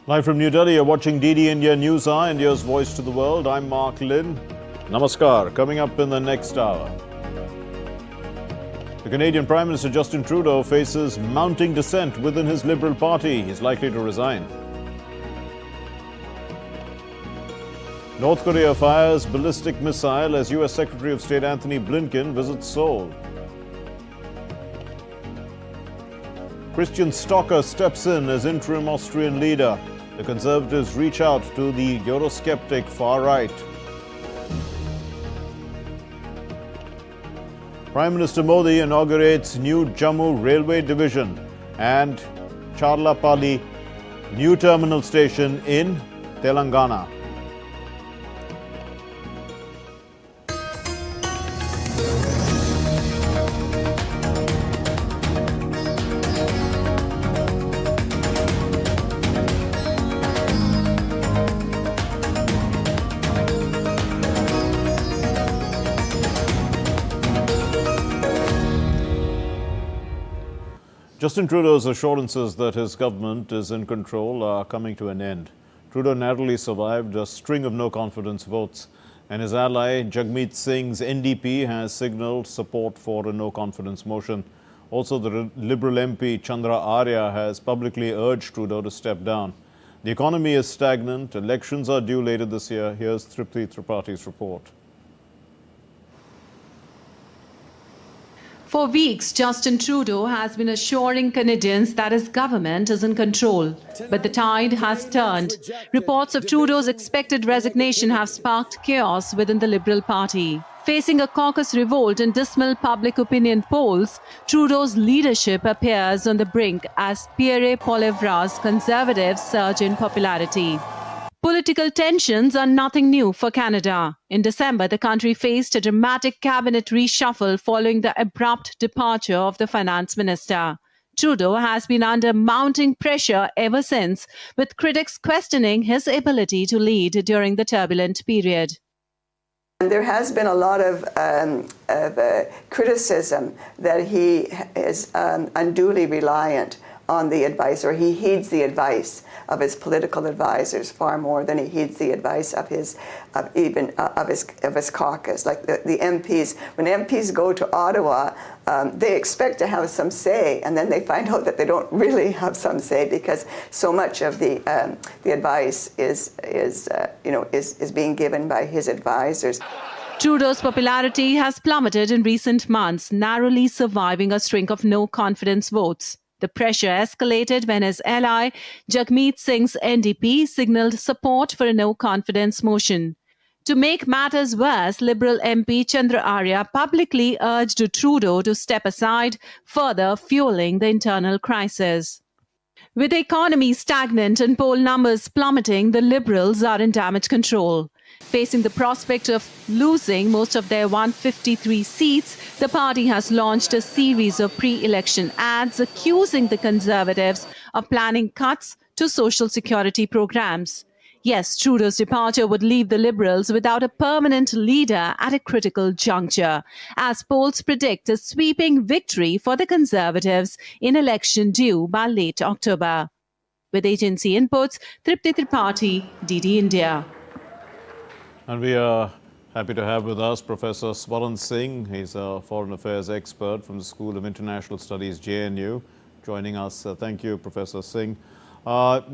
Live from New Delhi, you're watching DD India News Hour, India's voice to the world. I'm Mark Lynn. Namaskar. Coming up in the next hour. The Canadian Prime Minister Justin Trudeau faces mounting dissent within his Liberal Party. He's likely to resign. North Korea fires ballistic missile as US Secretary of State Anthony Blinken visits Seoul. Christian Stocker steps in as interim Austrian leader. The Conservatives reach out to the Eurosceptic far right. Prime Minister Modi inaugurates new Jammu Railway Division and Charlapalli new terminal station in Telangana. Justin Trudeau's assurances that his government is in control are coming to an end. Trudeau narrowly survived a string of no-confidence votes, and his ally Jagmeet Singh's NDP has signalled support for a no-confidence motion. Also, the Liberal MP Chandra Arya has publicly urged Trudeau to step down. The economy is stagnant. Elections are due later this year. Here's Tripti Tripaঠি's report. For weeks, Justin Trudeau has been assuring Canadians that his government is in control. But the tide has turned. Reports of Trudeau's expected resignation have sparked chaos within the Liberal Party. Facing a caucus revolt in dismal public opinion polls, Trudeau's leadership appears on the brink as Pierre Poilievre's Conservatives surge in popularity. Political tensions are nothing new for Canada. In December, the country faced a dramatic cabinet reshuffle following the abrupt departure of the finance minister. Trudeau has been under mounting pressure ever since, with critics questioning his ability to lead during the turbulent period. There has been a lot of criticism that he is unduly reliant on the advice, or he heeds the advice of his political advisors far more than he heeds the advice of his caucus. Like the MPs, when MPs go to Ottawa, they expect to have some say, and then they find out that they don't really have some say because so much of the advice is being given by his advisors. Trudeau's popularity has plummeted in recent months, narrowly surviving a string of no-confidence votes. The pressure escalated when his ally, Jagmeet Singh's NDP, signalled support for a no-confidence motion. To make matters worse, Liberal MP Chandra Arya publicly urged Trudeau to step aside, further fueling the internal crisis. With the economy stagnant and poll numbers plummeting, the Liberals are in damage control. Facing the prospect of losing most of their 153 seats, the party has launched a series of pre-election ads accusing the Conservatives of planning cuts to social security programs. Yes, Trudeau's departure would leave the Liberals without a permanent leader at a critical juncture, as polls predict a sweeping victory for the Conservatives in election due by late October. With agency inputs, Tripti Tripathi, DD India. And we are happy to have with us Professor Swaran Singh. He's a foreign affairs expert from the School of International Studies, JNU, joining us. Thank you, Professor Singh. What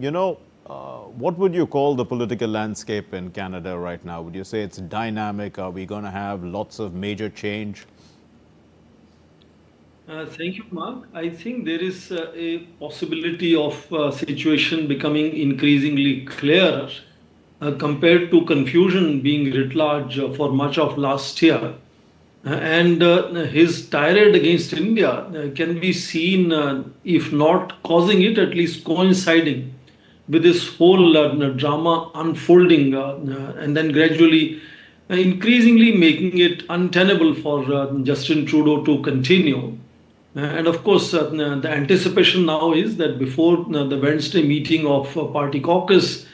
would you call the political landscape in Canada right now? Would you say it's dynamic? Are we going to have lots of major change? Thank you, Mark. I think there is a possibility of situation becoming increasingly clearer compared to confusion being writ large for much of last year. And his tirade against India can be seen, if not causing it, at least coinciding with this whole drama unfolding and then gradually, increasingly making it untenable for Justin Trudeau to continue. And of course, the anticipation now is that before the Wednesday meeting of party caucus,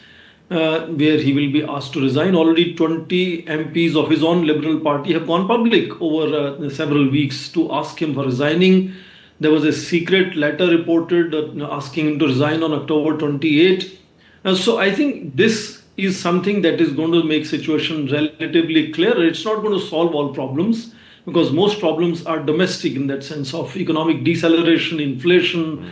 where he will be asked to resign, already 20 MPs of his own Liberal Party have gone public over several weeks to ask him for resigning. There was a secret letter reported asking him to resign on October 28. So I think this is something that is going to make situation relatively clearer. It's not going to solve all problems because most problems are domestic in that sense of economic deceleration, inflation,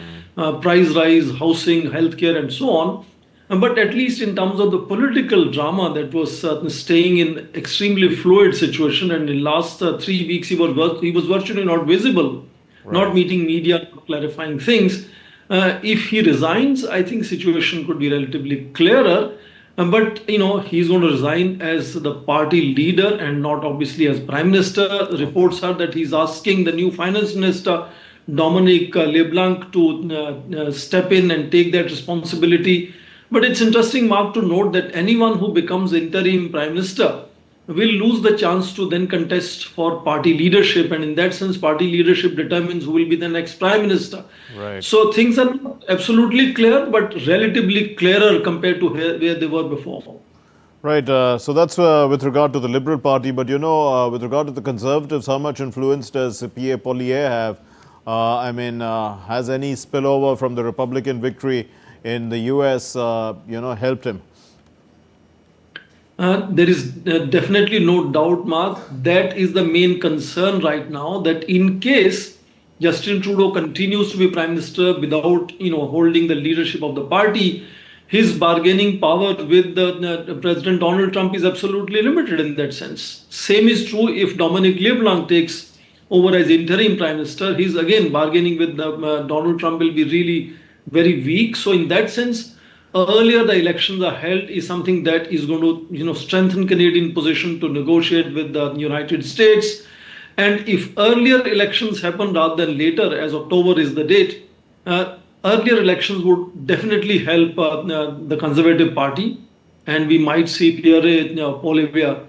price rise, housing, healthcare, and so on. But at least in terms of the political drama that was staying in extremely fluid situation, and in last 3 weeks he was virtually not visible, not meeting media, clarifying things. If he resigns, I think situation could be relatively clearer. But he's going to resign as the party leader and not obviously as prime minister. Reports are that he's asking the new finance minister Dominic LeBlanc to step in and take that responsibility. But it's interesting, Mark, to note that anyone who becomes interim prime minister will lose the chance to then contest for party leadership. And in that sense, party leadership determines who will be the next prime minister. Right. So things are not absolutely clear, but relatively clearer compared to where they were before. Right. So that's with regard to the Liberal Party. But, with regard to the Conservatives, how much influence does Pierre Poilievre have? Has any spillover from the Republican victory in the US, helped him? There is definitely no doubt, Mark. That is the main concern right now, that in case Justin Trudeau continues to be prime minister without, holding the leadership of the party, his bargaining power with President Donald Trump is absolutely limited in that sense. Same is true if Dominic LeBlanc takes over as interim prime minister. He's again bargaining with Donald Trump will be really very weak. So in that sense, earlier the elections are held is something that is going to strengthen Canadian position to negotiate with the United States. And if earlier elections happen rather than later, as October is the date, earlier elections would definitely help the Conservative Party, and we might see Pierre Poilievre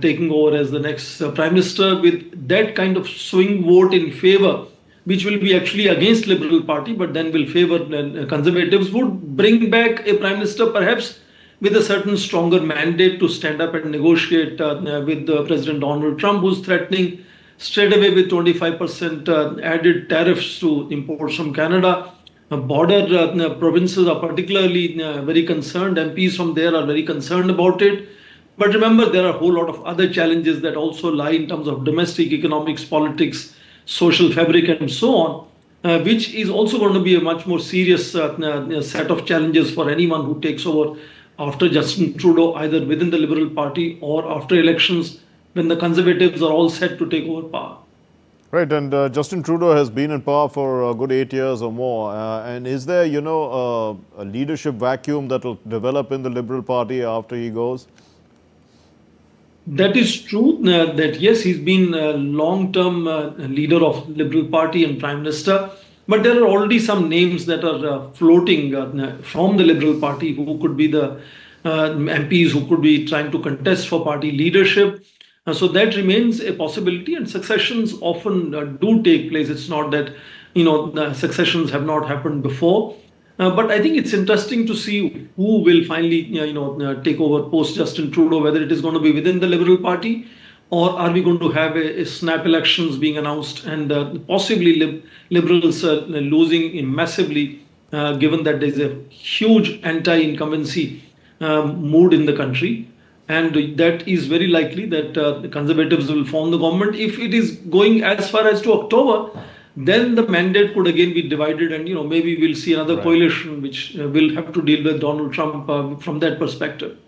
taking over as the next prime minister with that kind of swing vote in favor, which will be actually against Liberal Party, but then will favor Conservatives, would bring back a prime minister perhaps with a certain stronger mandate to stand up and negotiate with President Donald Trump, who's threatening straight away with 25% added tariffs to imports from Canada. Border provinces are particularly very concerned. MPs from there are very concerned about it. But remember, there are a whole lot of other challenges that also lie in terms of domestic economics, politics, social fabric, and so on, which is also going to be a much more serious set of challenges for anyone who takes over after Justin Trudeau, either within the Liberal Party or after elections when the Conservatives are all set to take over power. Right, and Justin Trudeau has been in power for a good 8 years or more. And is there, a leadership vacuum that will develop in the Liberal Party after he goes? That is true, that yes, he's been a long-term leader of Liberal Party and Prime Minister. But there are already some names that are floating from the Liberal Party who could be the MPs who could be trying to contest for party leadership. So that remains a possibility, and successions often do take place. It's not that, the successions have not happened before. But I think it's interesting to see who will finally, take over post Justin Trudeau, whether it is going to be within the Liberal Party, or are we going to have a snap elections being announced and possibly Liberals losing massively, given that there's a huge anti-incumbency mood in the country. And that is very likely that the Conservatives will form the government. If it is going as far as to October, then the mandate could again be divided, and maybe we'll see another coalition which will have to deal with Donald Trump from that perspective.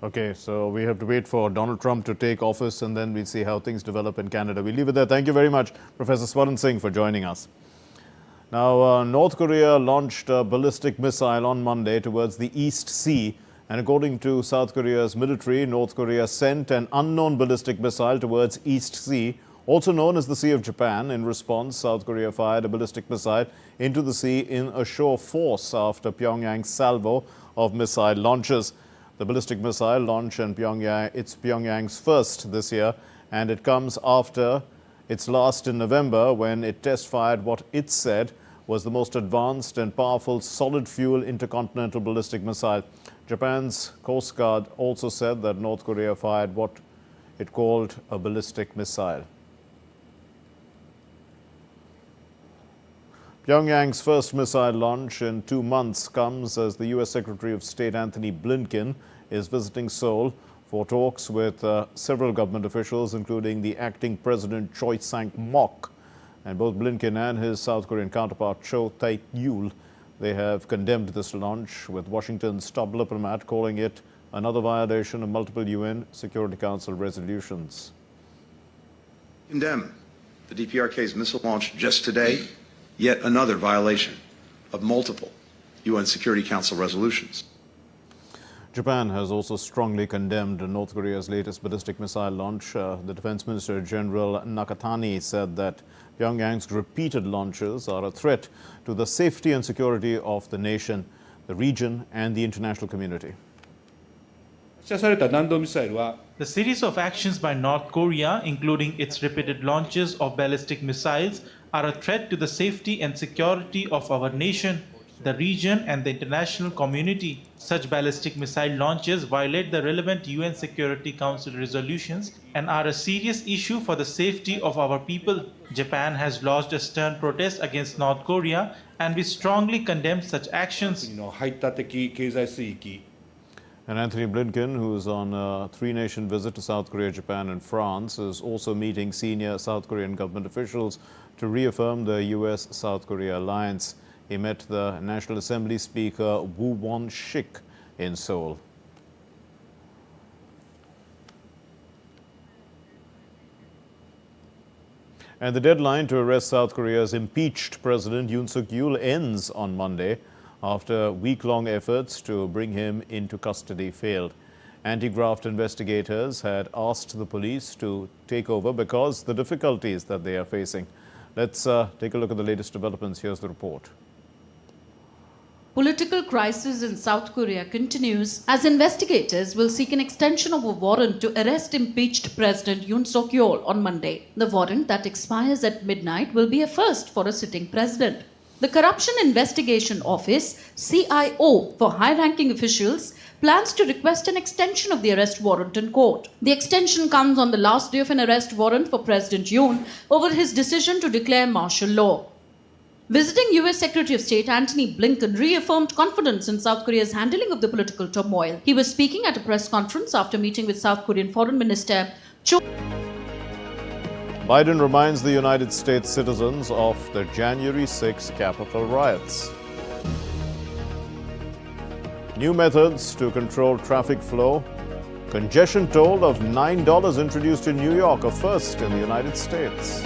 Okay, so we have to wait for Donald Trump to take office, and then we'll see how things develop in Canada. We'll leave it there. Thank you very much, Professor Swaran Singh, for joining us. Now, North Korea launched a ballistic missile on Monday towards the East Sea. And according to South Korea's military, North Korea sent an unknown ballistic missile towards East Sea, also known as the Sea of Japan. In response, South Korea fired a ballistic missile into the sea in a show of force after Pyongyang's salvo of missile launches. The ballistic missile launch in Pyongyang, it's Pyongyang's first this year, and it comes after its last in November when it test-fired what it said was the most advanced and powerful solid-fuel intercontinental ballistic missile. Japan's Coast Guard also said that North Korea fired what it called a ballistic missile. Pyongyang's first missile launch in 2 months comes as the U.S. Secretary of State Antony Blinken is visiting Seoul for talks with several government officials, including the acting President Choi Sang-mok. And both Blinken and his South Korean counterpart Cho Tae-yul, they have condemned this launch, with Washington's top diplomat calling it another violation of multiple UN Security Council resolutions. Condemn the DPRK's missile launch just today, yet another violation of multiple UN Security Council resolutions. Japan has also strongly condemned North Korea's latest ballistic missile launch. The Defense Minister General Nakatani said that Pyongyang's repeated launches are a threat to the safety and security of the nation, the region, and the international community. The series of actions by North Korea, including its repeated launches of ballistic missiles, are a threat to the safety and security of our nation, the region, and the international community. Such ballistic missile launches violate the relevant UN Security Council resolutions and are a serious issue for the safety of our people. Japan has lodged a stern protest against North Korea, and we strongly condemn such actions. And Antony Blinken, who is on a three-nation visit to South Korea, Japan, and France, is also meeting senior South Korean government officials to reaffirm the U.S.-South Korea alliance. He met the National Assembly Speaker Woo Won-shik in Seoul. And the deadline to arrest South Korea's impeached President Yoon Suk-yeol ends on Monday, after week-long efforts to bring him into custody failed. Anti-graft investigators had asked the police to take over because the difficulties that they are facing. Let's take a look at the latest developments. Here's the report. Political crisis in South Korea continues as investigators will seek an extension of a warrant to arrest impeached President Yoon Suk-yeol on Monday. The warrant that expires at midnight will be a first for a sitting president. The Corruption Investigation Office, CIO, for high-ranking officials, plans to request an extension of the arrest warrant in court. The extension comes on the last day of an arrest warrant for President Yoon over his decision to declare martial law. Visiting U.S. Secretary of State Antony Blinken reaffirmed confidence in South Korea's handling of the political turmoil. He was speaking at a press conference after meeting with South Korean Foreign Minister Cho. Biden reminds the United States citizens of the January 6 Capitol riots. New methods to control traffic flow. Congestion toll of $9 introduced in New York, a first in the United States.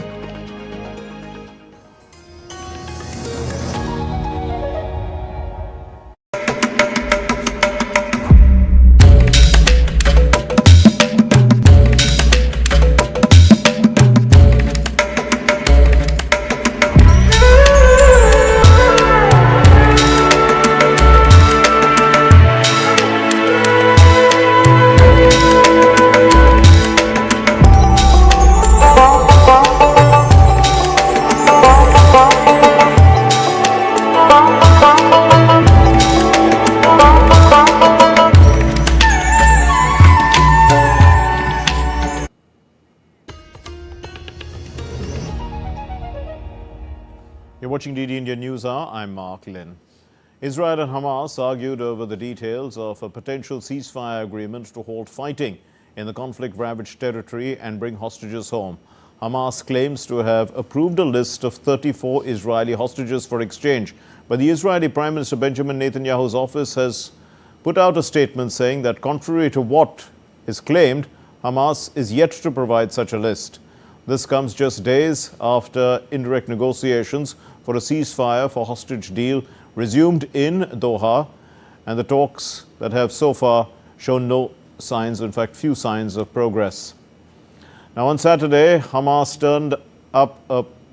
You're watching DD India News Hour. I'm Mark Lynn. Israel and Hamas argued over the details of a potential ceasefire agreement to halt fighting in the conflict-ravaged territory and bring hostages home. Hamas claims to have approved a list of 34 Israeli hostages for exchange, but the Israeli Prime Minister Benjamin Netanyahu's office has put out a statement saying that contrary to what is claimed, Hamas is yet to provide such a list. This comes just days after indirect negotiations for a ceasefire for hostage deal resumed in Doha, and the talks that have so far shown no signs, in fact few signs of progress. Now on Saturday, Hamas turned up,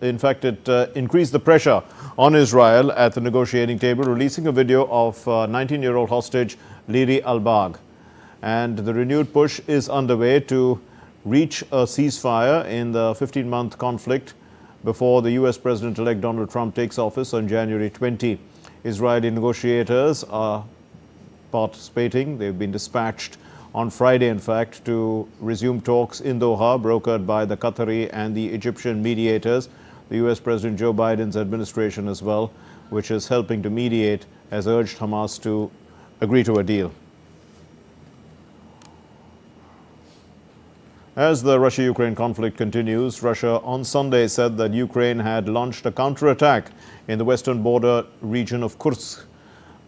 it increased the pressure on Israel at the negotiating table, releasing a video of 19-year-old hostage Liri Albag. And the renewed push is underway to reach a ceasefire in the 15-month conflict before the U.S. President-elect Donald Trump takes office on January 20. Israeli negotiators are participating. They've been dispatched on Friday, in fact, to resume talks in Doha, brokered by the Qatari and the Egyptian mediators. The U.S. President Joe Biden's administration as well, which is helping to mediate, has urged Hamas to agree to a deal. As the Russia-Ukraine conflict continues, Russia on Sunday said that Ukraine had launched a counterattack in the western border region of Kursk,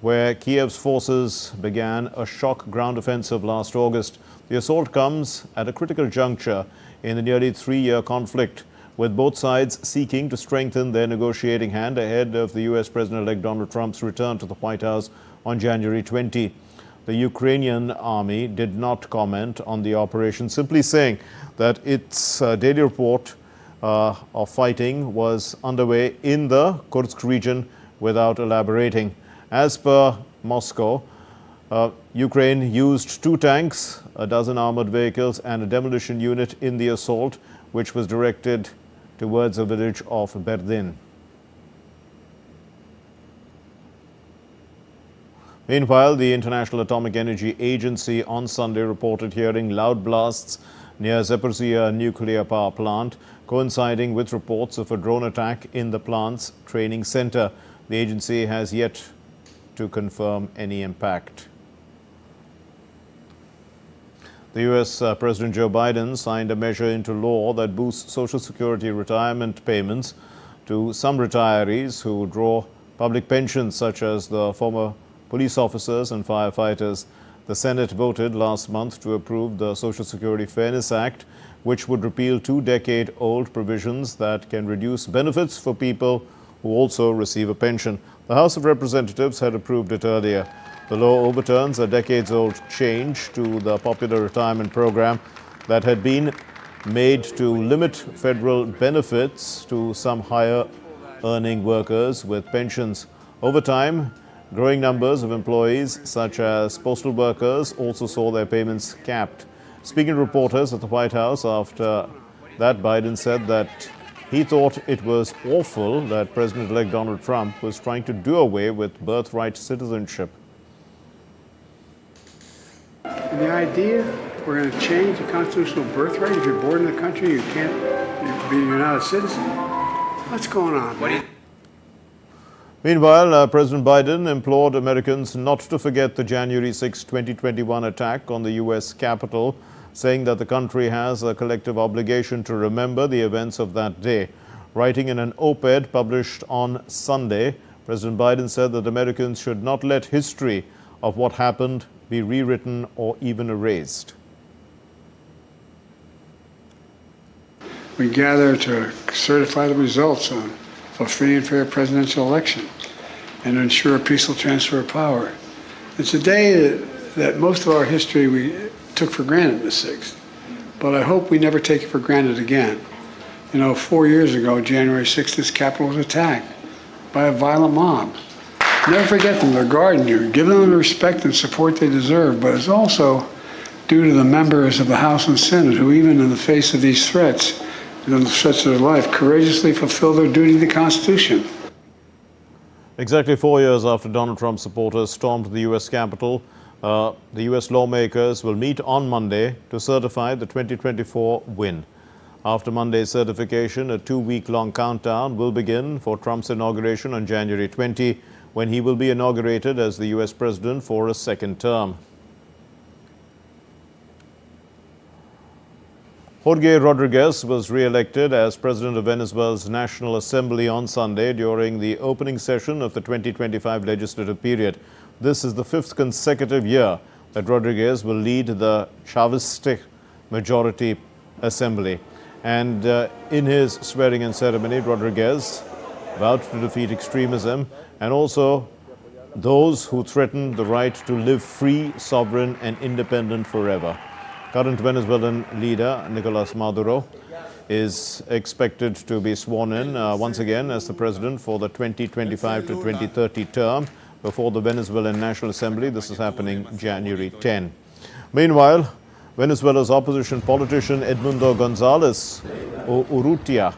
where Kiev's forces began a shock ground offensive last August. The assault comes at a critical juncture in the nearly three-year conflict, with both sides seeking to strengthen their negotiating hand ahead of the U.S. President-elect Donald Trump's return to the White House on January 20. The Ukrainian army did not comment on the operation, simply saying that its daily report of fighting was underway in the Kursk region without elaborating. As per Moscow, Ukraine used 2 tanks, a dozen armored vehicles and a demolition unit in the assault, which was directed towards the village of Berdin. Meanwhile, the International Atomic Energy Agency on Sunday reported hearing loud blasts near Zaporizhzhia nuclear power plant, coinciding with reports of a drone attack in the plant's training center. The agency has yet to confirm any impact. The U.S. President Joe Biden signed a measure into law that boosts Social Security retirement payments to some retirees who draw public pensions, such as the former police officers and firefighters. The Senate voted last month to approve the Social Security Fairness Act, which would repeal 2-decade-old provisions that can reduce benefits for people who also receive a pension. The House of Representatives had approved it earlier. The law overturns a decades-old change to the popular retirement program that had been made to limit federal benefits to some higher-earning workers with pensions. Over time, growing numbers of employees, such as postal workers, also saw their payments capped. Speaking to reporters at the White House after that, Biden said that he thought it was awful that President-elect Donald Trump was trying to do away with birthright citizenship. And the idea we're going to change the constitutional birthright, if you're born in the country, you're not a citizen. What's going on, man? Meanwhile, President Biden implored Americans not to forget the January 6, 2021 attack on the U.S. Capitol, saying that the country has a collective obligation to remember the events of that day. Writing in an op-ed published on Sunday, President Biden said that Americans should not let history of what happened be rewritten or even erased. We gather to certify the results of a free and fair presidential election and ensure a peaceful transfer of power. It's a day that most of our history we took for granted the 6th, but I hope we never take it for granted again. You know, 4 years ago, January 6th, this Capitol was attacked by a violent mob. Never forget them, they're guarding you, give them the respect and support they deserve, but it's also due to the members of the House and Senate who, even in the face of these threats, in the threats of their life, courageously fulfill their duty to the Constitution. Exactly 4 years after Donald Trump's supporters stormed the U.S. Capitol, the U.S. lawmakers will meet on Monday to certify the 2024 win. After Monday's certification, a 2-week-long countdown will begin for Trump's inauguration on January 20, when he will be inaugurated as the U.S. president for a second term. Jorge Rodriguez was re-elected as president of Venezuela's National Assembly on Sunday during the opening session of the 2025 legislative period. This is the 5th consecutive year that Rodriguez will lead the Chavistic majority assembly. And in his swearing-in ceremony, Rodriguez vowed to defeat extremism and also those who threaten the right to live free, sovereign and independent forever. Current Venezuelan leader Nicolas Maduro is expected to be sworn in once again as the president for the 2025 to 2030 term before the Venezuelan National Assembly. This is happening January 10. Meanwhile, Venezuela's opposition politician Edmundo Gonzalez Urrutia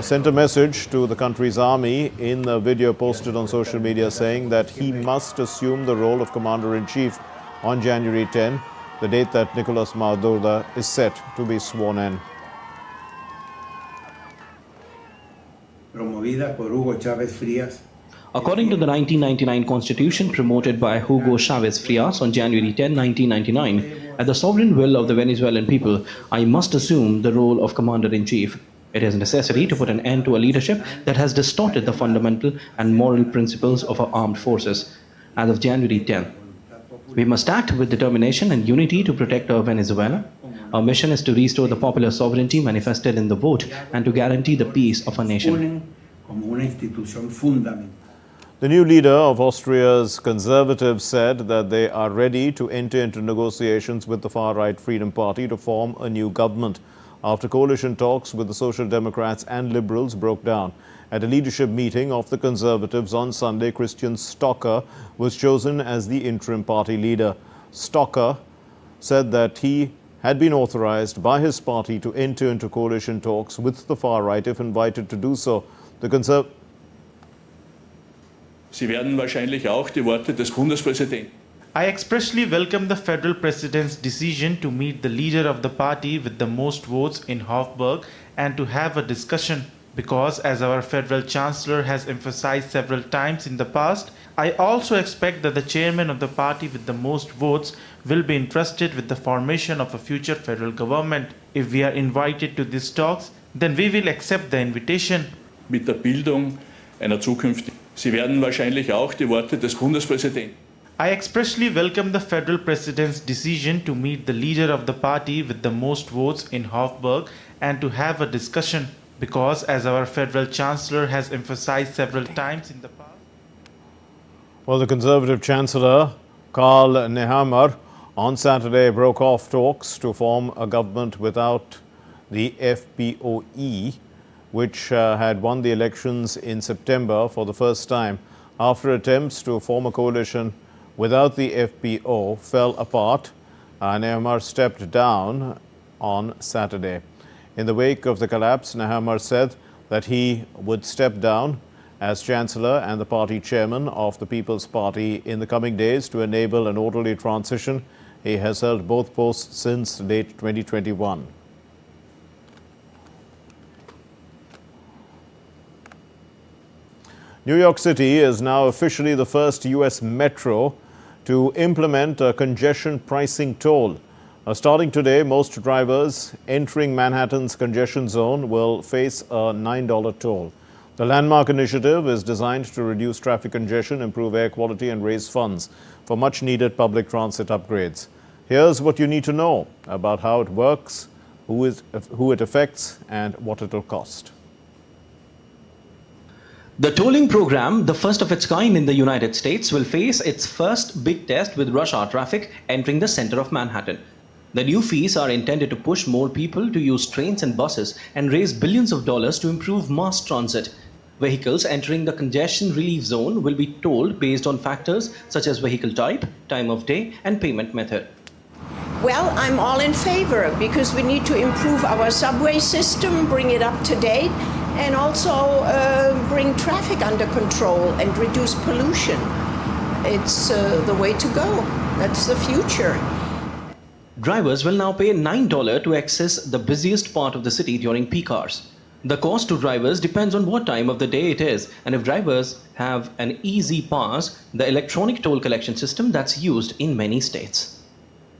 sent a message to the country's army in a video posted on social media saying that he must assume the role of commander-in-chief on January 10, the date that Nicolas Maduro is set to be sworn in. promovida por Hugo Chávez Frías. According to the 1999 constitution promoted by Hugo Chavez Frias on January 10, 1999, at the sovereign will of the Venezuelan people, I must assume the role of commander-in-chief. It is necessary to put an end to a leadership that has distorted the fundamental and moral principles of our armed forces. As of January 10, we must act with determination and unity to protect our Venezuela. Our mission is to restore the popular sovereignty manifested in the vote and to guarantee the peace of our nation. The new leader of Austria's Conservatives said that they are ready to enter into negotiations with the far-right Freedom Party to form a new government after coalition talks with the Social Democrats and Liberals broke down. At a leadership meeting of the Conservatives on Sunday, Christian Stocker was chosen as the interim party leader. Stocker said that he had been authorized by his party to enter into coalition talks with the far-right if invited to do so. The Sie werden wahrscheinlich auch die Worte des Bundespräsidenten. I expressly welcome the federal president's decision to meet the leader of the party with the most votes in Hofburg and to have a discussion. Because, as our federal chancellor has emphasized several times in the past, I also expect that the chairman of the party with the most votes will be entrusted with the formation of a future federal government. If we are invited to these talks, then we will accept the invitation. Mit der Bildung einer zukünftigen. Sie werden wahrscheinlich auch die Worte des Bundespräsidenten. I expressly welcome the federal president's decision to meet the leader of the party with the most votes in Hofburg and to have a discussion. Because, as our federal chancellor has emphasized several times in the past. Well, the Conservative Chancellor, Karl Nehammer, on Saturday broke off talks to form a government without the FPOE, which had won the elections in September for the first time. After attempts to form a coalition without the FPO fell apart, Nehammer stepped down on Saturday. In the wake of the collapse, Nehammer said that he would step down as Chancellor and the party chairman of the People's Party in the coming days to enable an orderly transition. He has held both posts since late 2021. New York City is now officially the first U.S. metro to implement a congestion pricing toll. Starting today, most drivers entering Manhattan's congestion zone will face a $9 toll. The landmark initiative is designed to reduce traffic congestion, improve air quality, and raise funds for much-needed public transit upgrades. Here's what you need to know about how it works, who it affects, and what it will cost. The tolling program, the first of its kind in the United States, will face its first big test with rush hour traffic entering the center of Manhattan. The new fees are intended to push more people to use trains and buses and raise billions of dollars to improve mass transit. Vehicles entering the congestion relief zone will be tolled based on factors such as vehicle type, time of day, and payment method. Well, I'm all in favor because we need to improve our subway system, bring it up to date, and also bring traffic under control and reduce pollution. It's the way to go. That's the future. Drivers will now pay $9 to access the busiest part of the city during peak hours. The cost to drivers depends on what time of the day it is, and if drivers have an easy pass, the electronic toll collection system that's used in many states.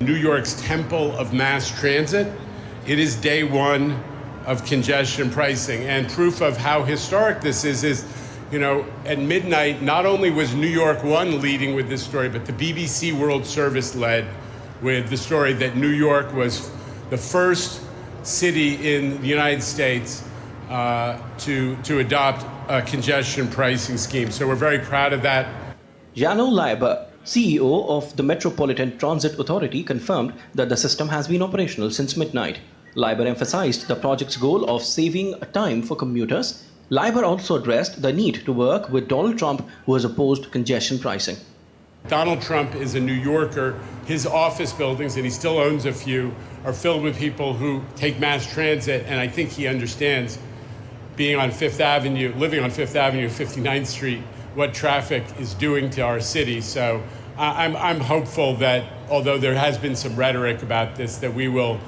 New York's temple of mass transit, it is day one of congestion pricing, and proof of how historic this is, you know, at midnight, not only was New York One leading with this story, but the BBC World Service led with the story that New York was the first city in the United States to adopt a congestion pricing scheme. So we're very proud of that. Jano Leiber, CEO of the Metropolitan Transit Authority, confirmed that the system has been operational since midnight. Leiber emphasized the project's goal of saving time for commuters. Leiber also addressed the need to work with Donald Trump, who has opposed congestion pricing. Donald Trump is a New Yorker. His office buildings, and he still owns a few, are filled with people who take mass transit, and I think he understands being on Fifth Avenue, living on Fifth Avenue, 59th Street, what traffic is doing to our city. So I'm hopeful that, although there has been some rhetoric about this, that we will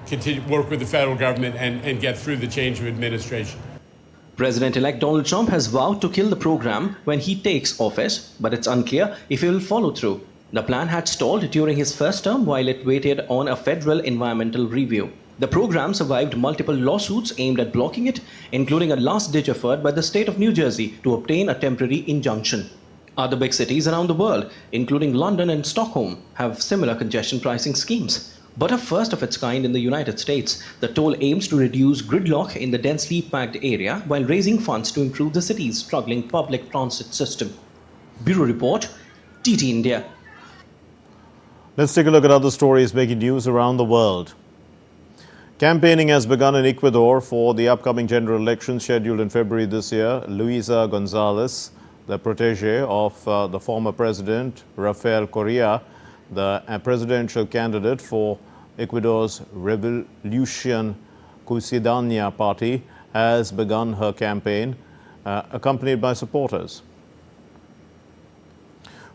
continue to work with the federal government and get through the change of administration. President-elect Donald Trump has vowed to kill the program when he takes office, but it's unclear if he will follow through. The plan had stalled during his first term while it waited on a federal environmental review. The program survived multiple lawsuits aimed at blocking it, including a last-ditch effort by the state of New Jersey to obtain a temporary injunction. Other big cities around the world, including London and Stockholm, have similar congestion pricing schemes. But a first of its kind in the United States, the toll aims to reduce gridlock in the densely packed area while raising funds to improve the city's struggling public transit system. Bureau Report, TT India. Let's take a look at other stories making news around the world. Campaigning has begun in Ecuador for the upcoming general election scheduled in February this year. Luisa Gonzalez, the protege of the former president, Rafael Correa, the presidential candidate for Ecuador's Revolution Ciudadana party, has begun her campaign, accompanied by supporters.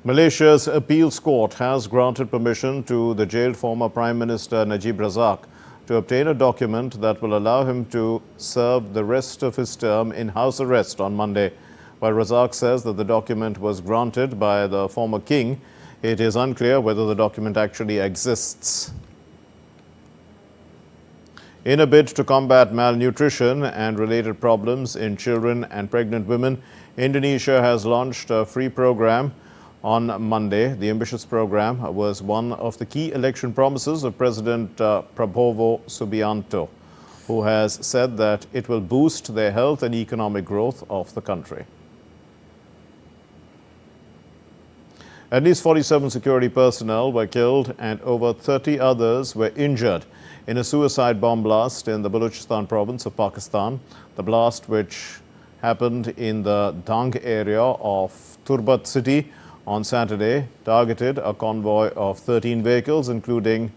Malaysia's appeals court has granted permission to the jailed former Prime Minister Najib Razak to obtain a document that will allow him to serve the rest of his term in house arrest on Monday. While Razak says that the document was granted by the former king, it is unclear whether the document actually exists. In a bid to combat malnutrition and related problems in children and pregnant women, Indonesia has launched a free program on Monday. The ambitious program was one of the key election promises of President Prabowo Subianto, who has said that it will boost the health and economic growth of the country. At least 47 security personnel were killed and over 30 others were injured in a suicide bomb blast in the Balochistan province of Pakistan. The blast, which happened in the Dang area of Turbat city on Saturday, targeted a convoy of 13 vehicles, including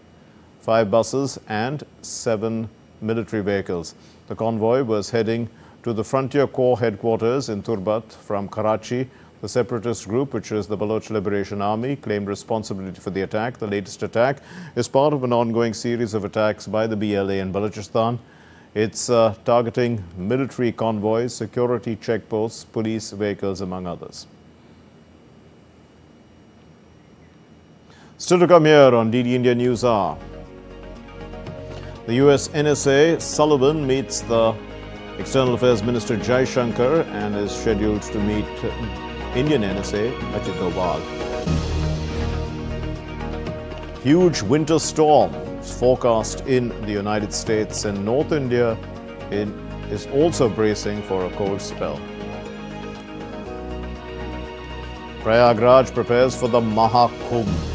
5 buses and 7 military vehicles. The convoy was heading to the Frontier Corps headquarters in Turbat from Karachi. The separatist group, which is the Baloch Liberation Army, claimed responsibility for the attack. The latest attack is part of an ongoing series of attacks by the BLA in Balochistan. It's targeting military convoys, security checkposts, police vehicles, among others. Still to come here on DD India News Hour. The US NSA Sullivan meets the External Affairs Minister Jaishankar and is scheduled to meet Indian NSA Ajit Doval. Huge winter storm is forecast in the United States, and North India is also bracing for a cold spell. Prayagraj prepares for the Mahakumbh.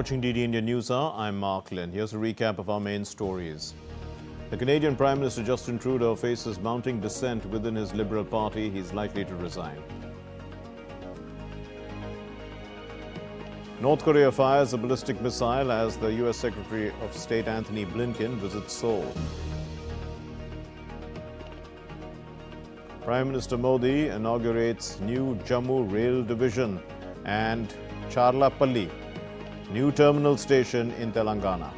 Watching DD India News Hour, I'm Mark Lynn. Here's a recap of our main stories. The Canadian Prime Minister Justin Trudeau faces mounting dissent within his Liberal Party. He's likely to resign. North Korea fires a ballistic missile as the US Secretary of State Anthony Blinken visits Seoul. Prime Minister Modi inaugurates new Jammu Rail Division and Charlapalli, new terminal station in Telangana.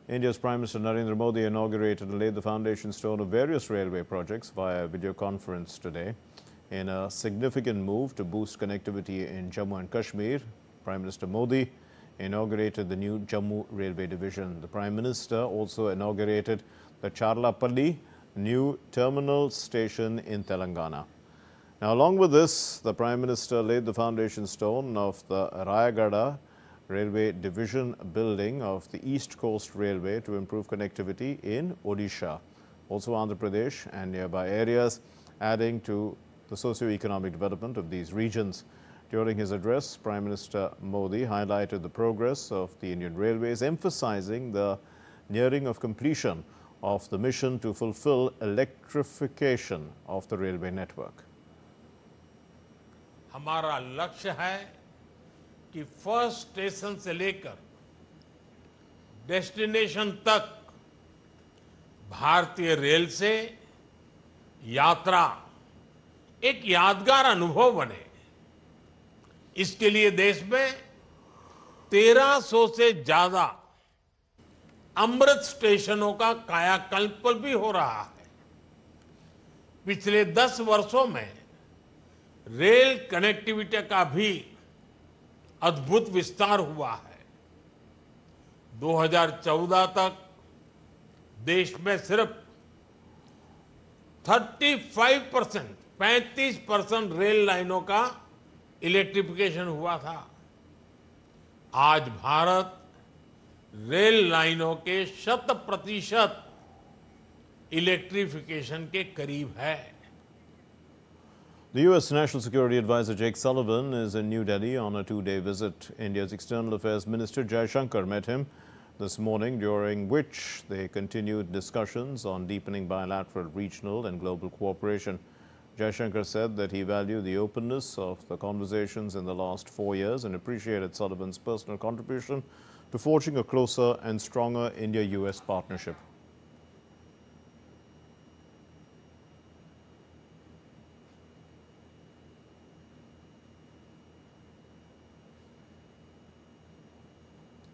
India's Prime Minister Narendra Modi inaugurated and laid the foundation stone of various railway projects via video conference today. In a significant move to boost connectivity in Jammu and Kashmir, Prime Minister Modi inaugurated the new Jammu Railway Division. The Prime Minister also inaugurated the Charlapalli new terminal station in Telangana. Now, along with this, the Prime Minister laid the foundation stone of the Rayagada Railway Division building of the East Coast Railway to improve connectivity in Odisha, also Andhra Pradesh and nearby areas, adding to the socio-economic development of these regions. During his address, Prime Minister Modi highlighted the progress of the Indian Railways, emphasizing the nearing of completion of the mission to fulfill electrification of the railway network. हमारा लक्ष्य है कि first station से लेकर destination तक भारतीय rail से यात्रा एक यादगार अनुभव बने। इसके लिए देश में 1300 से ज्यादा अमृत स्टेशनों का कायाकल्प भी हो रहा है। पिछले 10 वर्षों में रेल कनेक्टिविटी का भी अद्भुत विस्तार हुआ है। 2014 तक देश में सिर्फ 35% रेल लाइनों का इलेक्ट्रिफिकेशन हुआ था। आज भारत रेल लाइनों के 100% इलेक्ट्रिफिकेशन के करीब है। The U.S. National Security Advisor Jake Sullivan is in New Delhi on a 2-day visit. India's External Affairs Minister Jaishankar met him this morning, during which they continued discussions on deepening bilateral, regional and global cooperation. Jaishankar said that he valued the openness of the conversations in the last 4 years and appreciated Sullivan's personal contribution to forging a closer and stronger India-US partnership.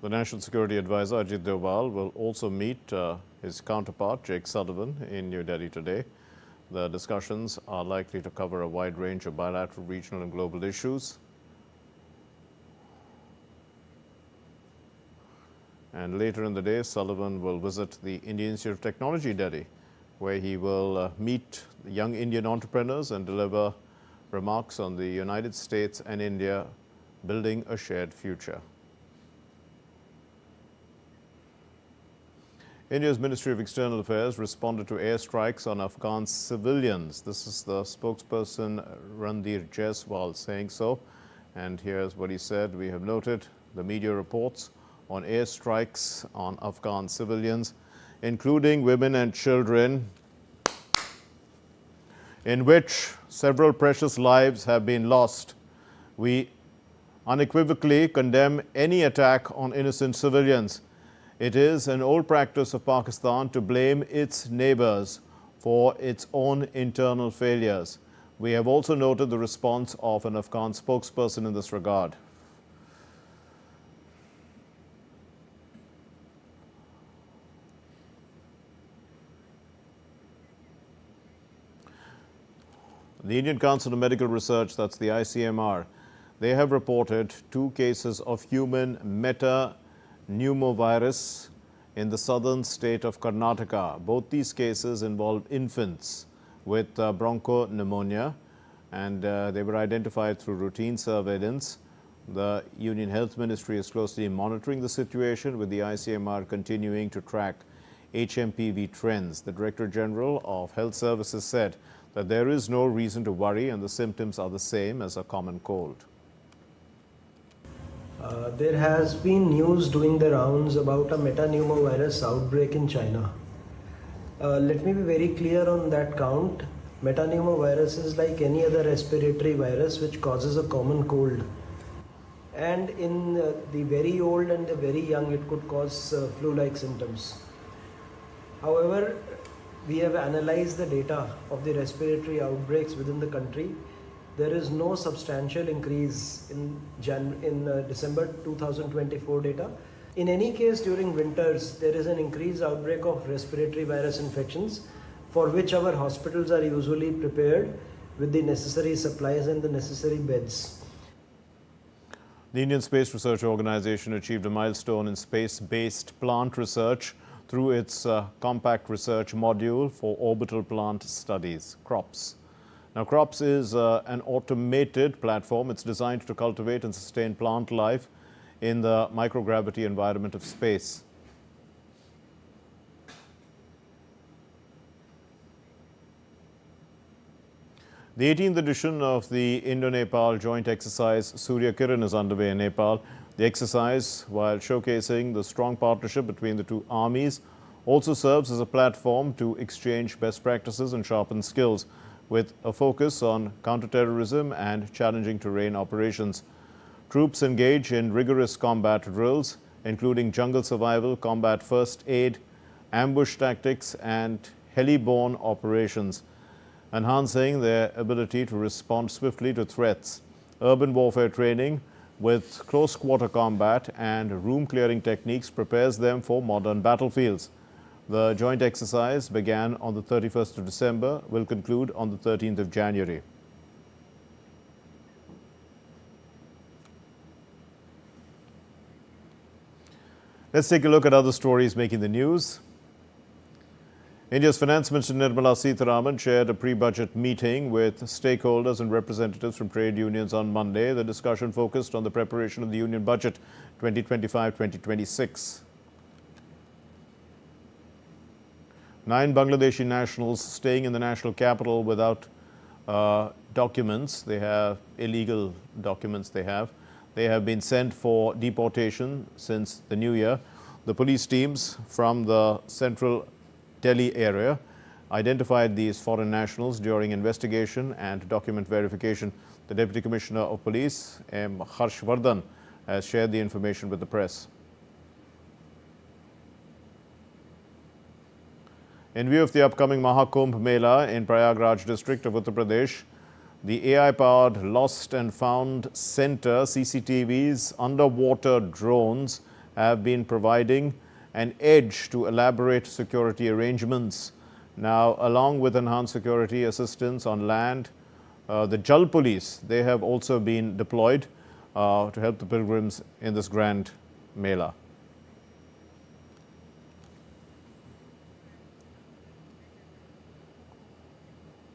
The National Security Advisor Ajit Doval will also meet his counterpart Jake Sullivan in New Delhi today. The discussions are likely to cover a wide range of bilateral, regional and global issues. And later in the day, Sullivan will visit the Indian Institute of Technology, Delhi, where he will meet young Indian entrepreneurs and deliver remarks on the United States and India building a shared future. India's Ministry of External Affairs responded to airstrikes on Afghan civilians. This is the spokesperson Randir Jaiswal saying so. And here's what he said. We have noted the media reports on airstrikes on Afghan civilians, including women and children, in which several precious lives have been lost. We unequivocally condemn any attack on innocent civilians. It is an old practice of Pakistan to blame its neighbors for its own internal failures. We have also noted the response of an Afghan spokesperson in this regard. The Indian Council of Medical Research, that's the ICMR, they have reported 2 cases of human metapneumovirus in the southern state of Karnataka. Both these cases involve infants with bronchopneumonia, and they were identified through routine surveillance. The Union Health Ministry is closely monitoring the situation, with the ICMR continuing to track HMPV trends. The Director General of Health Services said that there is no reason to worry and the symptoms are the same as a common cold. There has been news doing the rounds about a metapneumovirus outbreak in China. Let me be very clear on that count. Metapneumovirus is like any other respiratory virus which causes a common cold. And in the very old and the very young, it could cause flu-like symptoms. However, we have analyzed the data of the respiratory outbreaks within the country. There is no substantial increase in December 2024 data. In any case, during winters, there is an increased outbreak of respiratory virus infections, for which our hospitals are usually prepared with the necessary supplies and the necessary beds. The Indian Space Research Organization achieved a milestone in space-based plant research through its Compact Research Module for Orbital Plant Studies, CROPS. Now, CROPS is an automated platform. It's designed to cultivate and sustain plant life in the microgravity environment of space. The 18th edition of the Indo-Nepal joint exercise Surya Kiran is underway in Nepal. The exercise, while showcasing the strong partnership between the two armies, also serves as a platform to exchange best practices and sharpen skills, with a focus on counterterrorism and challenging terrain operations. Troops engage in rigorous combat drills, including jungle survival, combat first aid, ambush tactics, and heli-borne operations, enhancing their ability to respond swiftly to threats. Urban warfare training with close-quarter combat and room-clearing techniques prepares them for modern battlefields. The joint exercise began on the 31st of December, will conclude on the 13th of January. Let's take a look at other stories making the news. India's Finance Minister Nirmala Sitharaman chaired a pre-budget meeting with stakeholders and representatives from trade unions on Monday. The discussion focused on the preparation of the Union Budget 2025-2026. 9 Bangladeshi nationals staying in the national capital without documents. They have illegal documents. They have been sent for deportation since the new year. The police teams from the central Delhi area identified these foreign nationals during investigation and document verification. The Deputy Commissioner of Police, M. Harshvardhan, has shared the information with the press. In view of the upcoming Mahakumbh Mela in Prayagraj district of Uttar Pradesh, the AI-powered Lost and Found Center CCTVs, underwater drones have been providing an edge to elaborate security arrangements. Now, along with enhanced security assistance on land, the Jal Police, they have also been deployed to help the pilgrims in this grand Mela.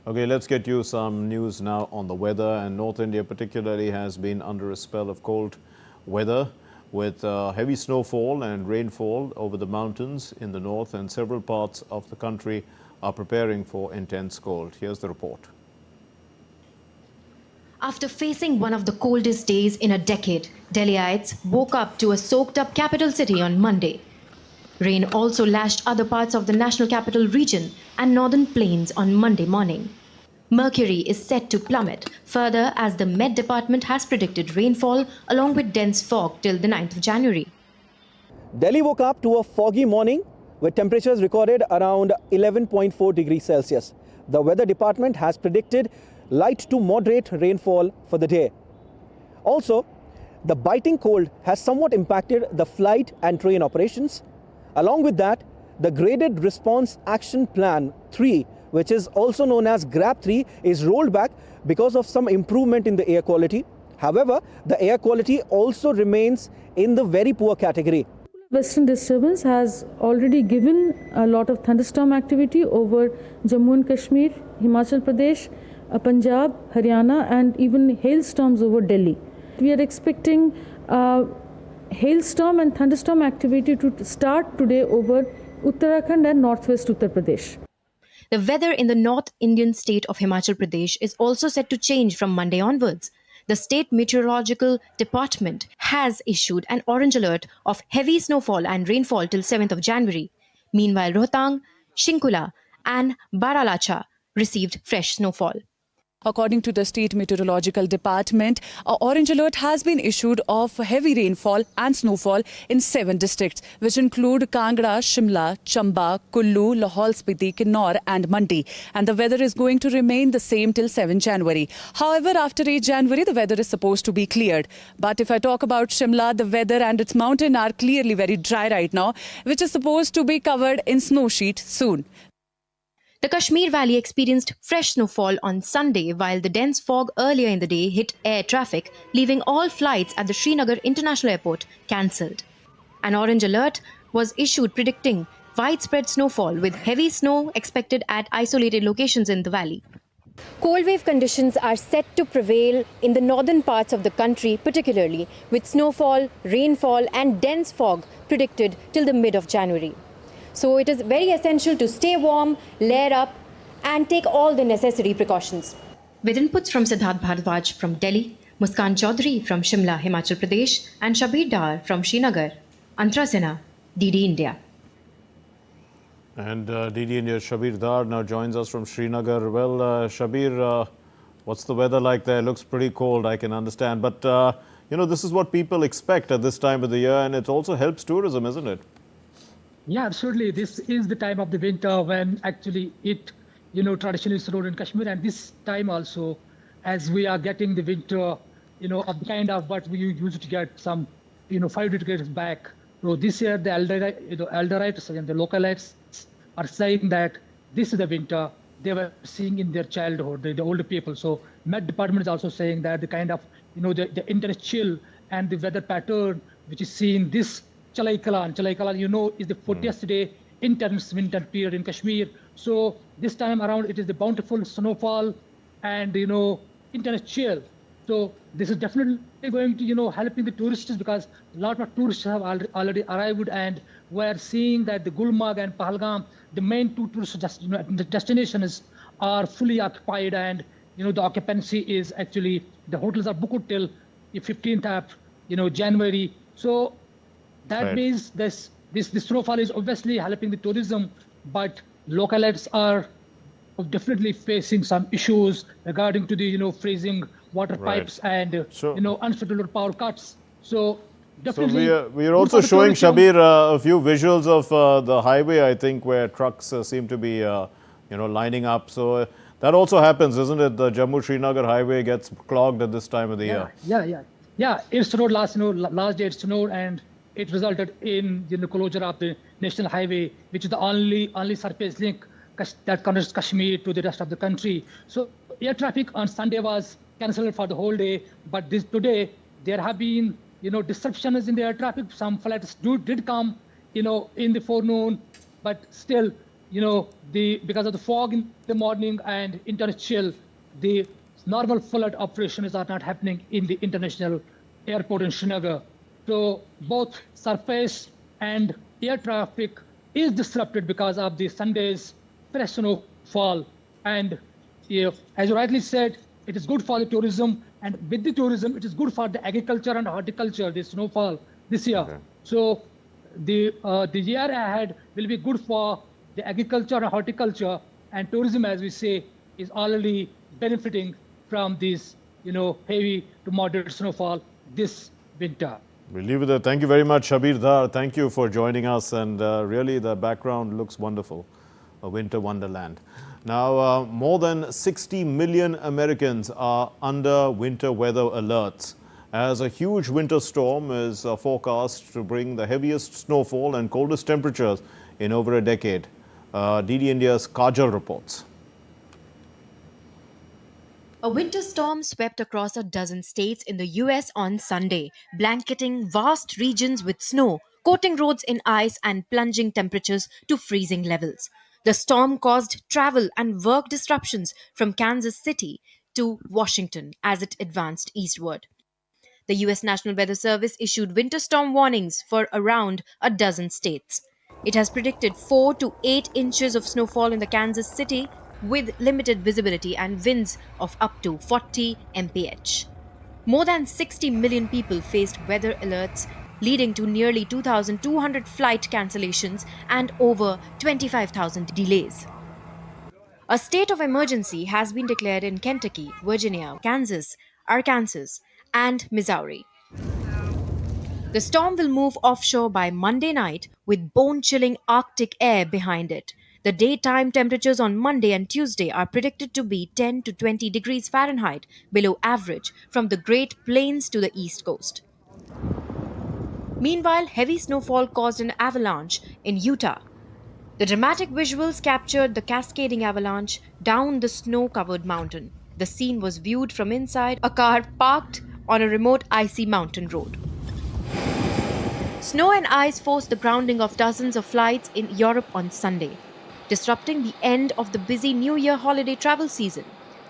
Okay, let's get you some news now on the weather. And North India particularly has been under a spell of cold weather, with heavy snowfall and rainfall over the mountains in the north, and several parts of the country are preparing for intense cold. Here's the report. After facing one of the coldest days in a decade, Delhiites woke up to a soaked-up capital city on Monday. Rain also lashed other parts of the national capital region and northern plains on Monday morning. Mercury is set to plummet further as the Met Department has predicted rainfall along with dense fog till the 9th of January. Delhi woke up to a foggy morning with temperatures recorded around 11.4 degrees Celsius. The Weather Department has predicted light to moderate rainfall for the day. Also, the biting cold has somewhat impacted the flight and train operations. Along with that, the Graded Response Action Plan 3, which is also known as GRAP 3, is rolled back because of some improvement in the air quality. However, the air quality also remains in the very poor category. Western disturbance has already given a lot of thunderstorm activity over Jammu and Kashmir, Himachal Pradesh, Punjab, Haryana, and even hailstorms over Delhi. We are expecting hailstorm and thunderstorm activity to start today over Uttarakhand and northwest Uttar Pradesh. The weather in the North Indian state of Himachal Pradesh is also set to change from Monday onwards. The State Meteorological Department has issued an orange alert of heavy snowfall and rainfall till 7th of January. Meanwhile, Rohtang, Shinkula and Baralacha received fresh snowfall. According to the State Meteorological Department, an orange alert has been issued of heavy rainfall and snowfall in 7 districts, which include Kangra, Shimla, Chamba, Kullu, Lahaul Spiti, Kinnaur and Mandi. And the weather is going to remain the same till 7 January. However, after 8 January, the weather is supposed to be cleared. But if I talk about Shimla, the weather and its mountain are clearly very dry right now, which is supposed to be covered in snow sheet soon. The Kashmir Valley experienced fresh snowfall on Sunday, while the dense fog earlier in the day hit air traffic, leaving all flights at the Srinagar International Airport cancelled. An orange alert was issued predicting widespread snowfall with heavy snow expected at isolated locations in the valley. Cold wave conditions are set to prevail in the northern parts of the country, particularly with snowfall, rainfall and dense fog predicted till the mid of January. So it is very essential to stay warm, layer up and take all the necessary precautions. With inputs from Siddharth Bharadwaj from Delhi, Muskan Chaudhary from Shimla, Himachal Pradesh and Shabir Dar from Srinagar, Antara Sinha, DD India. And DD India Shabir Dar now joins us from Srinagar. Well, Shabir, what's the weather like there? It looks pretty cold, I can understand. But, you know, this is what people expect at this time of the year, and it also helps tourism, isn't it? Yeah, absolutely. This is the time of the winter when actually it, traditionally snowed in Kashmir. And this time also, as we are getting the winter, of the kind of what we used to get some, 5 decades back. So this year, the elderites and the localites are saying that this is the winter they were seeing in their childhood, the older people. So Met Department is also saying that the kind of, the intense chill and the weather pattern which is seen this Chalaikalan, is the 40th day intense winter period in Kashmir. So this time around, it is the bountiful snowfall and, intense chill. So this is definitely going to, helping the tourists because a lot of tourists have already arrived and we're seeing that the Gulmarg and Pahalgam, the main two tourist destinations are fully occupied and, the occupancy is actually, the hotels are booked till the 15th of, January. So that means this snowfall is obviously helping the tourism, but localites are definitely facing some issues regarding to the, freezing water pipes and, unscheduled power cuts. So definitely. So we are also showing, Shabir, a few visuals of the highway, I think, where trucks seem to be, lining up. So that also happens, isn't it? The Jammu-Srinagar highway gets clogged at this time of the year. Yeah. It snowed last day it snowed and it resulted in the closure of the national highway, which is the only surface link that connects Kashmir to the rest of the country. So air traffic on Sunday was cancelled for the whole day, but today there have been disruptions in the air traffic. Some flights did come in the forenoon, but still because of the fog in the morning and intense chill, the normal flight operations are not happening in the international airport in Srinagar. So both surface and air traffic is disrupted because of the Sunday's fresh snowfall. And as you rightly said, it is good for the tourism, and with the tourism, it is good for the agriculture and horticulture, the snowfall this year. Okay. So the year ahead will be good for the agriculture and horticulture, and tourism, as we say, is already benefiting from this, heavy to moderate snowfall this winter. We'll leave it there. Thank you very much, Shabir Dar. Thank you for joining us. And really, the background looks wonderful. A winter wonderland. Now, more than 60 million Americans are under winter weather alerts as a huge winter storm is forecast to bring the heaviest snowfall and coldest temperatures in over a decade. DD India's Kajal reports. A winter storm swept across a dozen states in the US on Sunday, blanketing vast regions with snow, coating roads in ice and plunging temperatures to freezing levels. The storm caused travel and work disruptions from Kansas City to Washington as it advanced eastward. The US National Weather Service issued winter storm warnings for around a dozen states. It has predicted 4 to 8 inches of snowfall in the Kansas City, with limited visibility and winds of up to 40 mph. More than 60 million people faced weather alerts, leading to nearly 2,200 flight cancellations and over 25,000 delays. A state of emergency has been declared in Kentucky, Virginia, Kansas, Arkansas, and Missouri. The storm will move offshore by Monday night with bone-chilling Arctic air behind it. The daytime temperatures on Monday and Tuesday are predicted to be 10 to 20 degrees Fahrenheit below average from the Great Plains to the East Coast. Meanwhile, heavy snowfall caused an avalanche in Utah. The dramatic visuals captured the cascading avalanche down the snow-covered mountain. The scene was viewed from inside a car parked on a remote icy mountain road. Snow and ice forced the grounding of dozens of flights in Europe on Sunday, disrupting the end of the busy New Year holiday travel season.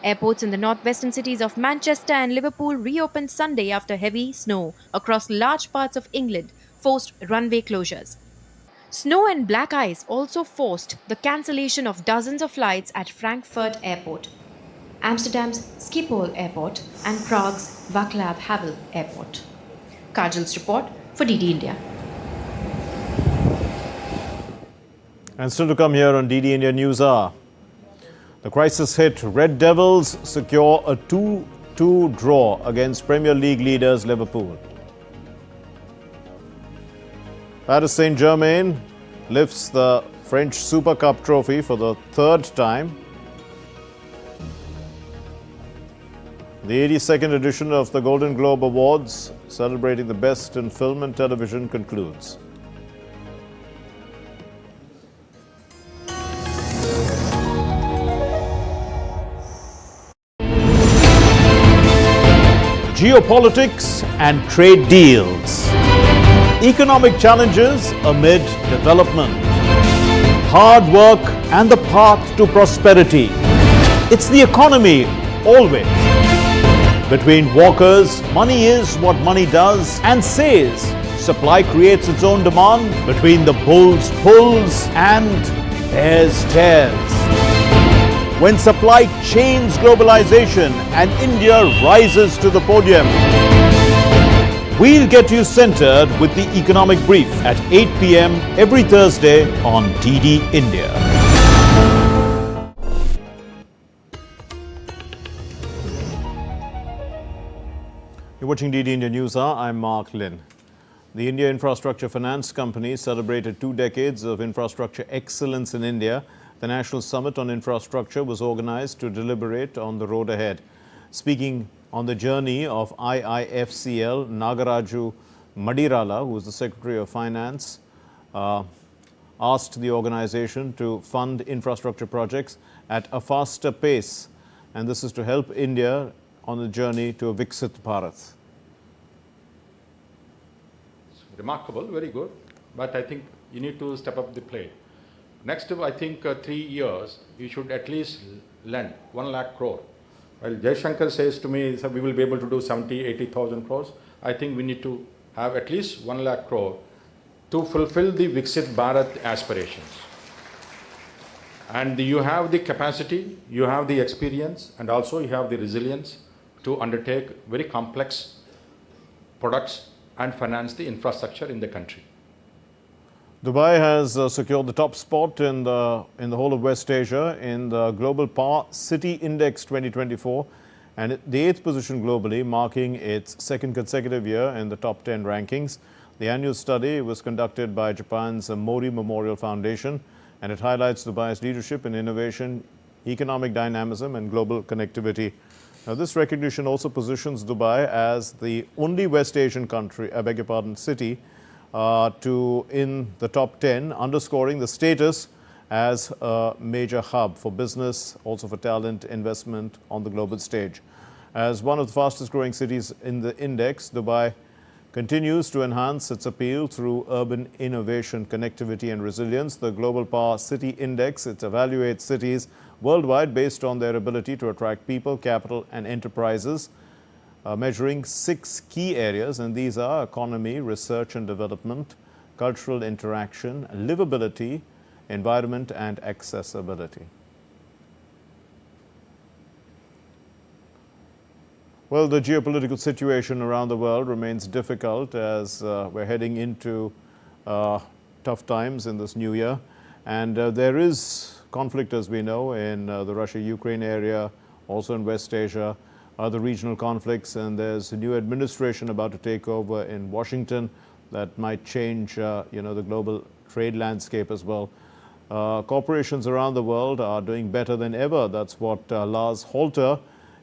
Airports in the northwestern cities of Manchester and Liverpool reopened Sunday after heavy snow across large parts of England forced runway closures. Snow and black ice also forced the cancellation of dozens of flights at Frankfurt Airport, Amsterdam's Schiphol Airport, and Prague's Václav Havel Airport. Kajal's report for DD India. And still to come here on DD India News Hour. The crisis hit. Red Devils secure a 2-2 draw against Premier League leaders Liverpool. Paris Saint-Germain lifts the French Super Cup trophy for the third time. The 82nd edition of the Golden Globe Awards, celebrating the best in film and television, concludes. Geopolitics and trade deals. Economic challenges amid development. Hard work and the path to prosperity. It's the economy, always. Between walkers, money is what money does and says. Supply creates its own demand. Between the bulls pulls and bears tears. When supply chains globalization and India rises to the podium. We'll get you centered with the Economic Brief at 8 p.m. every Thursday on DD India. You're watching DD India News Hour. I'm Mark Lynn. The India Infrastructure Finance Company celebrated 2 decades of infrastructure excellence in India. The National Summit on Infrastructure was organized to deliberate on the road ahead. Speaking on the journey of IIFCL, Nagaraju Madirala, who is the Secretary of Finance, asked the organization to fund infrastructure projects at a faster pace. And this is to help India on the journey to a Viksit Bharat. Remarkable, very good. But I think you need to step up the play. Next, I think 3 years, you should at least lend 1 lakh crore. While Jaishankar says to me, we will be able to do 70, 80,000 crores, I think we need to have at least 1 lakh crore to fulfill the Viksit Bharat aspirations. And you have the capacity, you have the experience, and also you have the resilience to undertake very complex products and finance the infrastructure in the country. Dubai has secured the top spot in the whole of West Asia in the Global Power City Index 2024 and the 8th position globally, marking its 2nd consecutive year in the top 10 rankings. The annual study was conducted by Japan's Mori Memorial Foundation, and it highlights Dubai's leadership in innovation, economic dynamism and global connectivity. Now, this recognition also positions Dubai as the only West Asian country, city in the top 10, underscoring the status as a major hub for business, also for talent investment on the global stage. As one of the fastest growing cities in the index, Dubai continues to enhance its appeal through urban innovation, connectivity and resilience. The Global Power City Index, it evaluates cities worldwide based on their ability to attract people, capital and enterprises, measuring 6 key areas, and these are economy, research and development, cultural interaction, livability, environment and accessibility. Well, the geopolitical situation around the world remains difficult as we're heading into tough times in this new year. And there is conflict, as we know, in the Russia-Ukraine area, also in West Asia, other regional conflicts, and there's a new administration about to take over in Washington that might change, the global trade landscape as well. Corporations around the world are doing better than ever. That's what Lars Holter,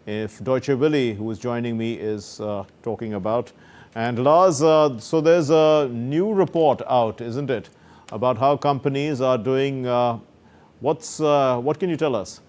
if Deutsche Welle, who is joining me, is talking about. And Lars, so there's a new report out, isn't it, about how companies are doing. What can you tell us?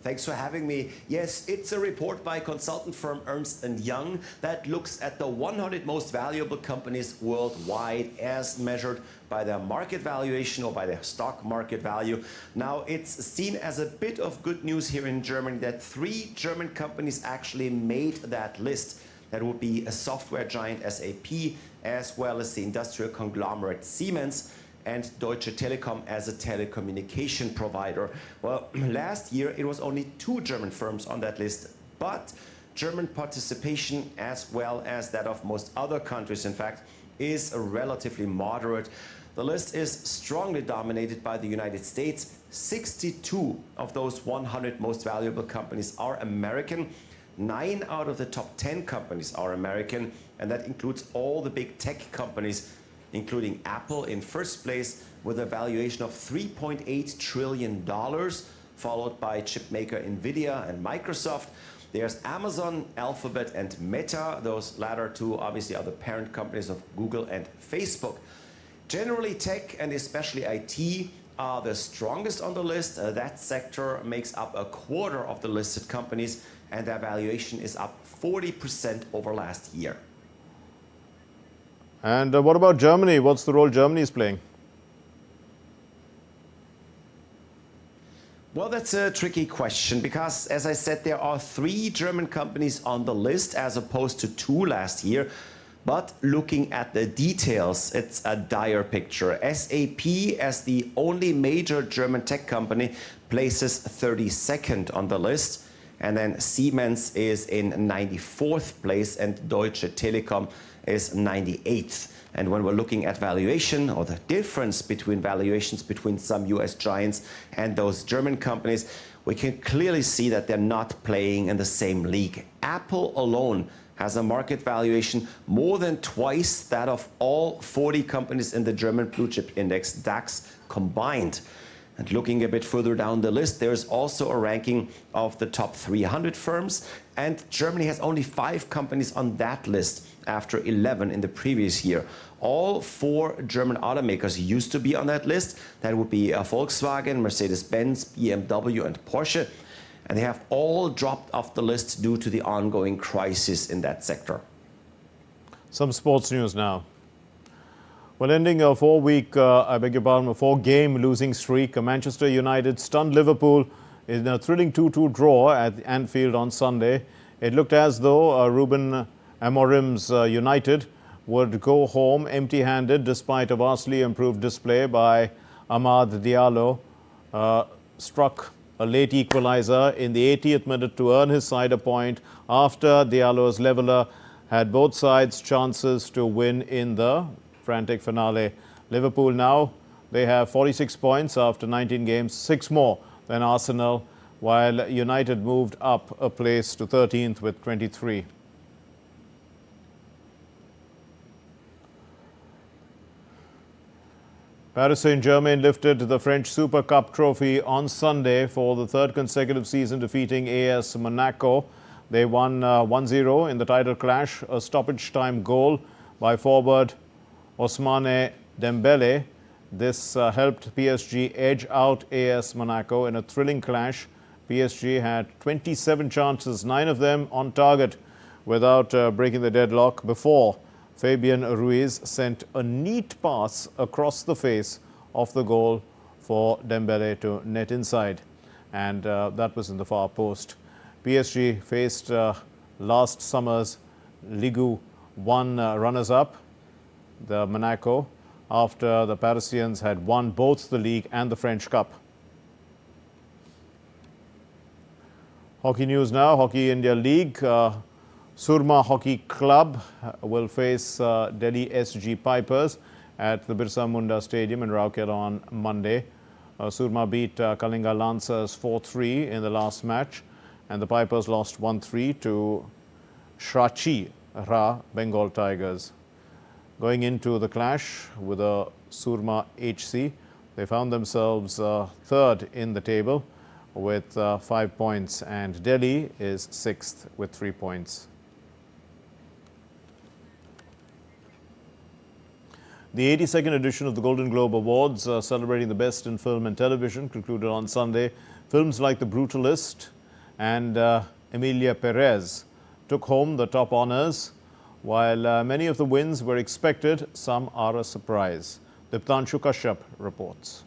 Thanks for having me. Yes, it's a report by consultant firm Ernst & Young that looks at the 100 most valuable companies worldwide as measured by their market valuation or by their stock market value. Now, it's seen as a bit of good news here in Germany that 3 German companies actually made that list. That would be a software giant SAP, as well as the industrial conglomerate Siemens, and Deutsche Telekom as a telecommunication provider. Well, last year it was only 2 German firms on that list, but German participation, as well as that of most other countries, in fact, is relatively moderate. The list is strongly dominated by the United States. 62 of those 100 most valuable companies are American. 9 out of the top 10 companies are American, and that includes all the big tech companies, including Apple in first place with a valuation of $3.8 trillion, followed by chipmaker Nvidia and Microsoft. There's Amazon, Alphabet, and Meta. Those latter 2 obviously are the parent companies of Google and Facebook. Generally, tech and especially IT are the strongest on the list. That sector makes up a quarter of the listed companies, and their valuation is up 40% over last year. And what about Germany? What's the role Germany is playing? Well, that's a tricky question because, as I said, there are 3 German companies on the list as opposed to 2 last year. But looking at the details, it's a dire picture. SAP, as the only major German tech company, places 32nd on the list. And then Siemens is in 94th place and Deutsche Telekom is 98th. And when we're looking at valuation, or the difference between valuations between some US giants and those German companies, we can clearly see that they're not playing in the same league. Apple alone has a market valuation more than twice that of all 40 companies in the German blue chip index DAX combined. And looking a bit further down the list, there's also a ranking of the top 300 firms, and Germany has only 5 companies on that list after 11 in the previous year. All 4 German automakers used to be on that list. That would be Volkswagen, Mercedes-Benz, BMW, and Porsche. And they have all dropped off the list due to the ongoing crisis in that sector. Some sports news now. Well, ending a 4-game losing streak, Manchester United stunned Liverpool in a thrilling 2-2 draw at Anfield on Sunday. It looked as though Ruben Amorim's United would go home empty-handed despite a vastly improved display by Amad Diallo. Struck a late equaliser in the 80th minute to earn his side a point after Diallo's leveller had both sides chances to win in the frantic finale. Liverpool now, they have 46 points after 19 games, 6 more than Arsenal, while United moved up a place to 13th with 23. Paris Saint-Germain lifted the French Super Cup trophy on Sunday for the 3rd consecutive season, defeating AS Monaco. They won 1-0 in the title clash, a stoppage time goal by forward Ousmane Dembele. This helped PSG edge out AS Monaco in a thrilling clash. PSG had 27 chances, 9 of them on target without breaking the deadlock before Fabian Ruiz sent a neat pass across the face of the goal for Dembele to net inside, and that was in the far post. PSG faced last summer's Ligue 1 runners-up, the Monaco, after the Parisians had won both the league and the French Cup. Hockey news now. Hockey India League. Surma Hockey Club will face Delhi SG Pipers at the Birsa Munda Stadium in Rourkela on Monday. Surma beat Kalinga Lancers 4-3 in the last match, and the Pipers lost 1-3 to Shrachi Ra Bengal Tigers. Going into the clash with the Surma HC, they found themselves 3rd in the table with 5 points, and Delhi is 6th with 3 points. The 82nd edition of the Golden Globe Awards, celebrating the best in film and television, concluded on Sunday Films like The Brutalist and Emilia Perez took home the top honors. While many of the wins were expected, some are a surprise. Diptanshu Kashyap reports.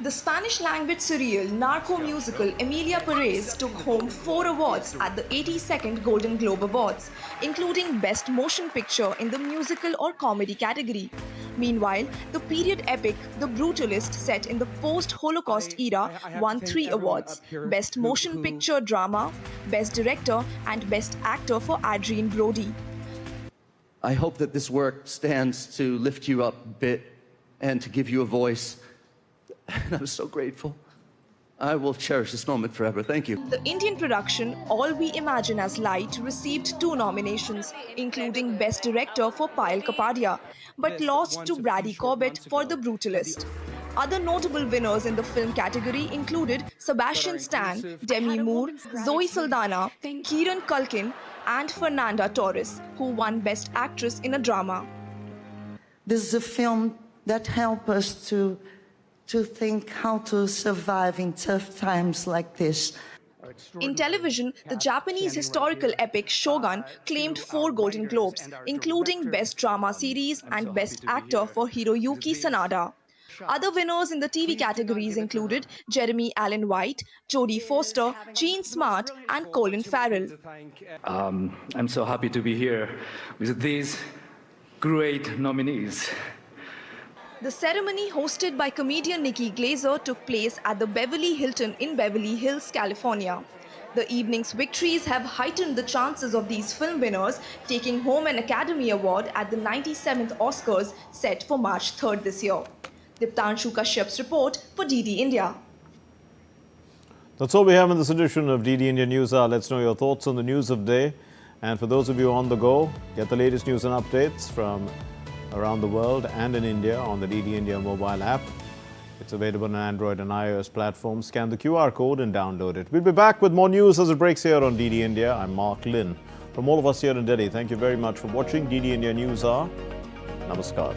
The Spanish-language serial narco musical Emilia Perez took home 4 awards at the 82nd Golden Globe Awards, including Best Motion Picture in the musical or comedy category. Meanwhile, the period epic The Brutalist, set in the post-Holocaust era, won 3 awards: Best Motion Picture Drama, Best Director and Best Actor for Adrien Brody. I hope that this work stands to lift you up a bit and to give you a voice. And I'm so grateful. I will cherish this moment forever. Thank you. The Indian production All We Imagine as Light received 2 nominations, including Best Director for Payal Kapadia, but lost to Brady Corbett for The Brutalist. Other notable winners in the film category included Sebastian Stan, Demi Moore, Zoe Saldana, Kieran Culkin, and Fernanda Torres, who won Best Actress in a Drama. This is a film that helps us to think how to survive in tough times like this. In television, the Japanese historical epic Shogun claimed 4 Golden Globes, including Best Drama Series and Best Actor for Hiroyuki Sanada. Other winners in the TV categories included Jeremy Allen White, Jodie Foster, Jean Smart, and Colin Farrell. I'm so happy to be here with these great nominees. The ceremony, hosted by comedian Nikki Glaser, took place at the Beverly Hilton in Beverly Hills, California. The evening's victories have heightened the chances of these film winners taking home an Academy Award at the 97th Oscars, set for March 3rd this year. Diptanshu Kashyap's report for DD India. That's all we have in this edition of DD India News Hour. Let's know your thoughts on the news of the day. And for those of you on the go, get the latest news and updates from around the world and in India on the DD India mobile app. It's available on Android and iOS platforms. Scan the QR code and download it. We'll be back with more news as it breaks here on DD India. I'm Mark Lin. From all of us here in Delhi, thank you very much for watching DD India News Hour. Namaskar.